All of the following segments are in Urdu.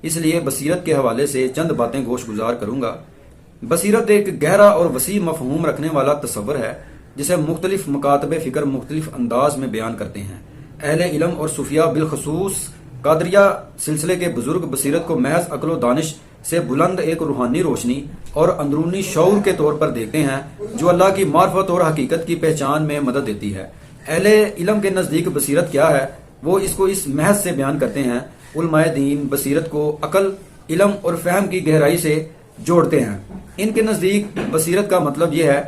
اس لیے بصیرت کے حوالے سے چند باتیں گوش گزار کروں گا۔ بصیرت ایک گہرا اور وسیع مفہوم رکھنے والا تصور ہے جسے مختلف مکاتب فکر مختلف انداز میں بیان کرتے ہیں۔ اہل علم اور صوفیاء بالخصوص قادریہ سلسلے کے بزرگ بصیرت کو محض عقل و دانش سے بلند ایک روحانی روشنی اور اندرونی شعور کے طور پر دیکھتے ہیں جو اللہ کی معرفت اور حقیقت کی پہچان میں مدد دیتی ہے۔ اہل علم کے نزدیک بصیرت کیا ہے، وہ اس کو اس محض سے بیان کرتے ہیں۔ علماء دین بصیرت کو عقل، علم اور فہم کی گہرائی سے جوڑتے ہیں۔ ان کے نزدیک بصیرت کا مطلب یہ ہے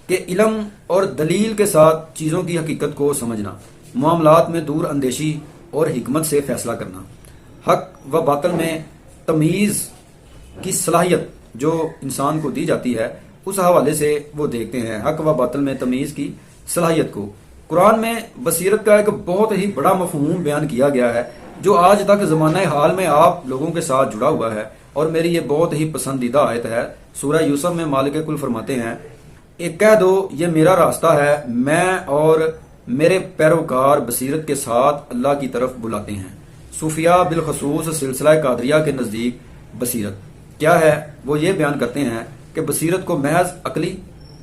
کہ علم اور دلیل کے ساتھ چیزوں کی حقیقت کو سمجھنا، معاملات میں دور اندیشی اور حکمت سے فیصلہ کرنا، حق و باطل میں تمیز کی صلاحیت جو انسان کو دی جاتی ہے اس حوالے سے وہ دیکھتے ہیں حق و باطل میں تمیز کی صلاحیت کو۔ قرآن میں بصیرت کا ایک بہت ہی بڑا مفہوم بیان کیا گیا ہے جو آج تک زمانہ حال میں آپ لوگوں کے ساتھ جڑا ہوا ہے، اور میری یہ بہت ہی پسندیدہ آیت ہے۔ سورہ یوسف میں مالک کل فرماتے ہیں، ایک کہہ دو یہ میرا راستہ ہے، میں اور میرے پیروکار بصیرت کے ساتھ اللہ کی طرف بلاتے ہیں۔ صوفیاء بالخصوص سلسلہ قادریہ کے نزدیک بصیرت کیا ہے، وہ یہ بیان کرتے ہیں کہ بصیرت کو محض عقلی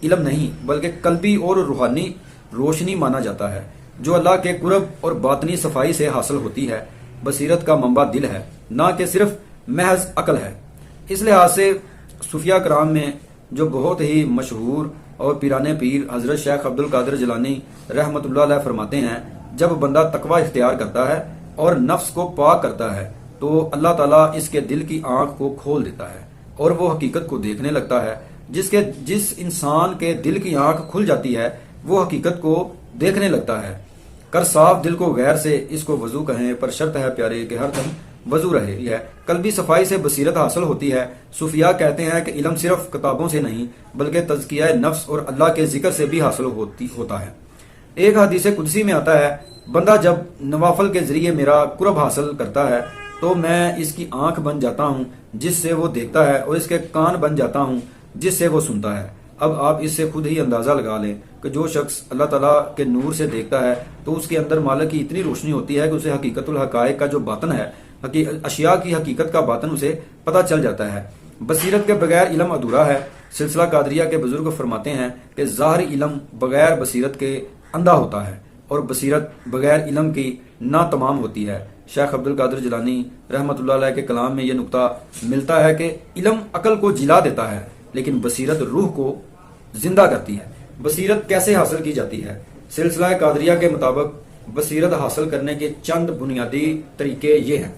علم نہیں بلکہ قلبی اور روحانی روشنی مانا جاتا ہے جو اللہ کے قرب اور باطنی صفائی سے حاصل ہوتی ہے۔ بصیرت کا منبع دل ہے، نہ کہ صرف محض عقل ہے۔ اس لحاظ سے صوفیاء کرام میں جو بہت ہی مشہور اور پیرانے پیر حضرت شیخ عبد القادر جیلانی رحمۃ اللہ علیہ فرماتے ہیں، جب بندہ تقوی اختیار کرتا ہے اور نفس کو پاک کرتا ہے تو اللہ تعالیٰ اس کے دل کی آنکھ کو کھول دیتا ہے اور وہ حقیقت کو دیکھنے لگتا ہے۔ جس انسان کے دل کی آنکھ کھل جاتی ہے وہ حقیقت کو دیکھنے لگتا ہے۔ کر صاف دل کو غیر سے، اس کو وضو کہیں، پر شرط ہے پیارے کہ ہر دم وضو رہے۔ یہ قلبی صفائی سے بصیرت حاصل ہوتی ہے۔ صوفیاء کہتے ہیں کہ علم صرف کتابوں سے نہیں بلکہ تزکیہ نفس اور اللہ کے ذکر سے بھی حاصل ہوتا ہے۔ ایک حدیث قدسی میں آتا ہے، بندہ جب نوافل کے ذریعے میرا قرب حاصل کرتا ہے تو میں اس کی آنکھ بن جاتا ہوں جس سے وہ دیکھتا ہے، اور اس کے کان بن جاتا ہوں جس سے وہ سنتا ہے۔ اب آپ اس سے خود ہی اندازہ لگا لیں کہ جو شخص اللہ تعالیٰ کے نور سے دیکھتا ہے تو اس کے اندر مالک کی اتنی روشنی ہوتی ہے کہ اسے حقیقت الحقائق کا جو باطن ہے، اشیاء کی حقیقت کا باطن اسے پتہ چل جاتا ہے۔ بصیرت کے بغیر علم ادھورا ہے۔ سلسلہ قادریہ کے بزرگ فرماتے ہیں کہ ظاہری علم بغیر بصیرت کے اندھا ہوتا ہے اور بصیرت بغیر علم کی ناتمام ہوتی ہے۔ شیخ عبد القادر جیلانی رحمۃ اللہ علیہ کے کلام میں یہ نقطہ ملتا ہے کہ علم عقل کو جلا دیتا ہے لیکن بصیرت روح کو زندہ کرتی ہے۔ بصیرت کیسے حاصل کی جاتی ہے؟ سلسلہ قادریہ کے مطابق بصیرت حاصل کرنے کے چند بنیادی طریقے یہ ہیں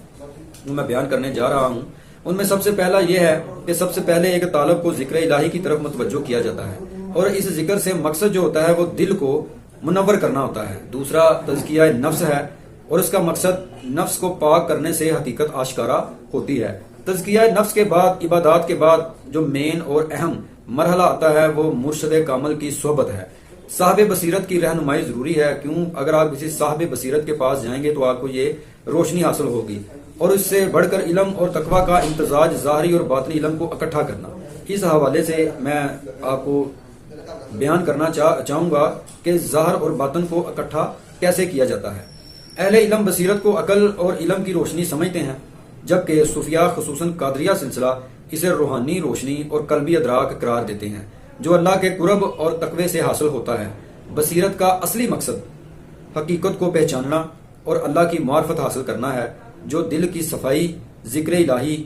جو میں بیان کرنے جا رہا ہوں۔ ان میں سب سے پہلا یہ ہے کہ سب سے پہلے ایک طالب کو ذکر الہی کی طرف متوجہ کیا جاتا ہے، اور اس ذکر سے مقصد جو ہوتا ہے وہ دل کو منور کرنا ہوتا ہے۔ دوسرا تزکیہ نفس ہے، اور اس کا مقصد نفس کو پاک کرنے سے حقیقت آشکارا ہوتی ہے۔ تزکیہ نفس کے بعد عبادات کے بعد جو مین اور اہم مرحلہ آتا ہے وہ مرشد کامل کی صحبت ہے۔ صاحب بصیرت کی رہنمائی ضروری ہے، کیوں اگر آپ کسی صاحب بصیرت کے پاس جائیں گے تو آپ کو یہ روشنی حاصل ہوگی، اور اس سے بڑھ کر علم اور تقوی کا امتزاج ظاہری اور باطنی علم کو اکٹھا کرنا۔ اس حوالے سے میں آپ کو بیان کرنا چاہوں گا کہ ظاہر اور باطن کو اکٹھا کیسے کیا جاتا ہے۔ اہل علم بصیرت کو عقل اور علم کی روشنی سمجھتے ہیں، جبکہ صوفیاء خصوصاً قادریہ سلسلہ اسے روحانی روشنی اور قلبی ادراک قرار دیتے ہیں جو اللہ کے قرب اور تقوی سے حاصل ہوتا ہے۔ بصیرت کا اصلی مقصد حقیقت کو پہچاننا اور اللہ کی معرفت حاصل کرنا ہے جو دل کی صفائی ذکر الہی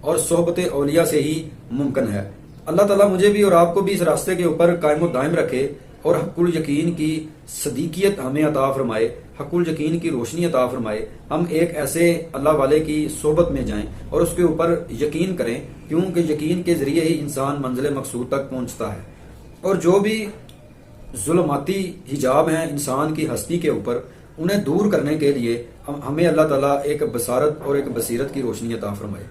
اور صحبت اولیاء سے ہی ممکن ہے۔ اللہ تعالیٰ مجھے بھی اور آپ کو بھی اس راستے کے اوپر قائم و دائم رکھے اور حق الیقین کی صدیقیت ہمیں عطا فرمائے، حق الیقین کی روشنی عطا فرمائے۔ ہم ایک ایسے اللہ والے کی صحبت میں جائیں اور اس کے اوپر یقین کریں، کیونکہ یقین کے ذریعے ہی انسان منزل مقصود تک پہنچتا ہے۔ اور جو بھی ظلماتی حجاب ہیں انسان کی ہستی کے اوپر، انہیں دور کرنے کے لیے ہمیں اللہ تعالیٰ ایک بصارت اور ایک بصیرت کی روشنی عطا فرمائے۔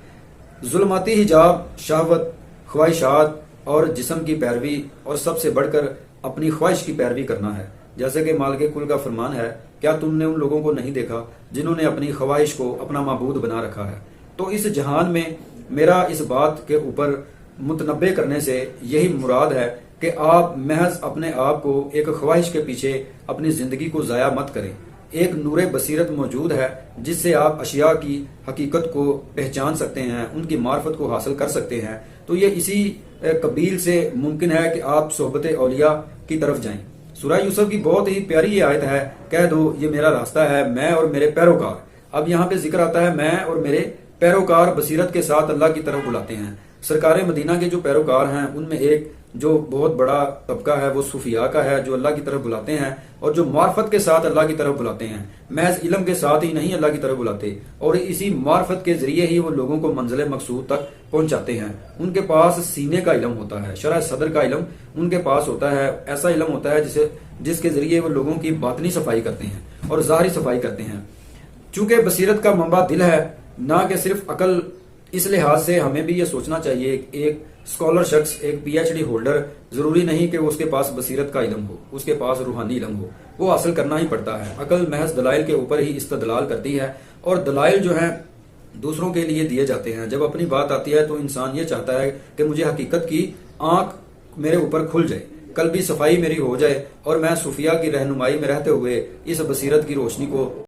ظلماتی حجاب شہوت، خواہشات اور جسم کی پیروی، اور سب سے بڑھ کر اپنی خواہش کی پیروی کرنا ہے۔ جیسے کہ مالک کل کا فرمان ہے، کیا تم نے ان لوگوں کو نہیں دیکھا جنہوں نے اپنی خواہش کو اپنا معبود بنا رکھا ہے؟ تو اس جہان میں میرا اس بات کے اوپر متنبع کرنے سے یہی مراد ہے کہ آپ محض اپنے آپ کو ایک خواہش کے پیچھے اپنی زندگی کو ضائع مت کریں۔ ایک نور بصیرت موجود ہے جس سے آپ اشیاء کی حقیقت کو پہچان سکتے ہیں، ان کی معرفت کو حاصل کر سکتے ہیں، تو یہ اسی قبیل سے ممکن ہے کہ آپ صحبت اولیاء کی طرف جائیں۔ سورہ یوسف کی بہت ہی پیاری یہ آیت ہے، کہہ دو یہ میرا راستہ ہے، میں اور میرے پیروکار۔ اب یہاں پہ ذکر آتا ہے میں اور میرے پیروکار بصیرت کے ساتھ اللہ کی طرف بلاتے ہیں۔ سرکار مدینہ کے جو پیروکار ہیں ان میں ایک جو بہت بڑا طبقہ ہے وہ صوفیاء کا ہے، جو اللہ کی طرف بلاتے ہیں اور جو معرفت کے ساتھ اللہ کی طرف بلاتے ہیں، محض علم کے ساتھ ہی نہیں اللہ کی طرف بلاتے، اور اسی معرفت کے ذریعے ہی وہ لوگوں کو منزل مقصود تک پہنچاتے ہیں۔ ان کے پاس سینے کا علم ہوتا ہے، شرح صدر کا علم ان کے پاس ہوتا ہے، ایسا علم ہوتا ہے جس کے ذریعے وہ لوگوں کی باطنی صفائی کرتے ہیں اور ظاہری صفائی کرتے ہیں۔ چونکہ بصیرت کا منبع دل ہے، نہ کہ صرف عقل، اس لحاظ سے ہمیں بھی یہ سوچنا چاہیے کہ ایک اسکالر شخص، ایک پی ایچ ڈی ہولڈر، ضروری نہیں کہ اس کے پاس بصیرت کا علم ہو، اس کے پاس روحانی علم ہو، وہ حاصل کرنا ہی پڑتا ہے۔ عقل محض دلائل کے اوپر ہی استدلال کرتی ہے، اور دلائل جو ہیں دوسروں کے لیے دیے جاتے ہیں۔ جب اپنی بات آتی ہے تو انسان یہ چاہتا ہے کہ مجھے حقیقت کی آنکھ میرے اوپر کھل جائے، قلبی صفائی میری ہو جائے، اور میں صوفیاء کی رہنمائی میں رہتے ہوئے اس بصیرت کی روشنی کو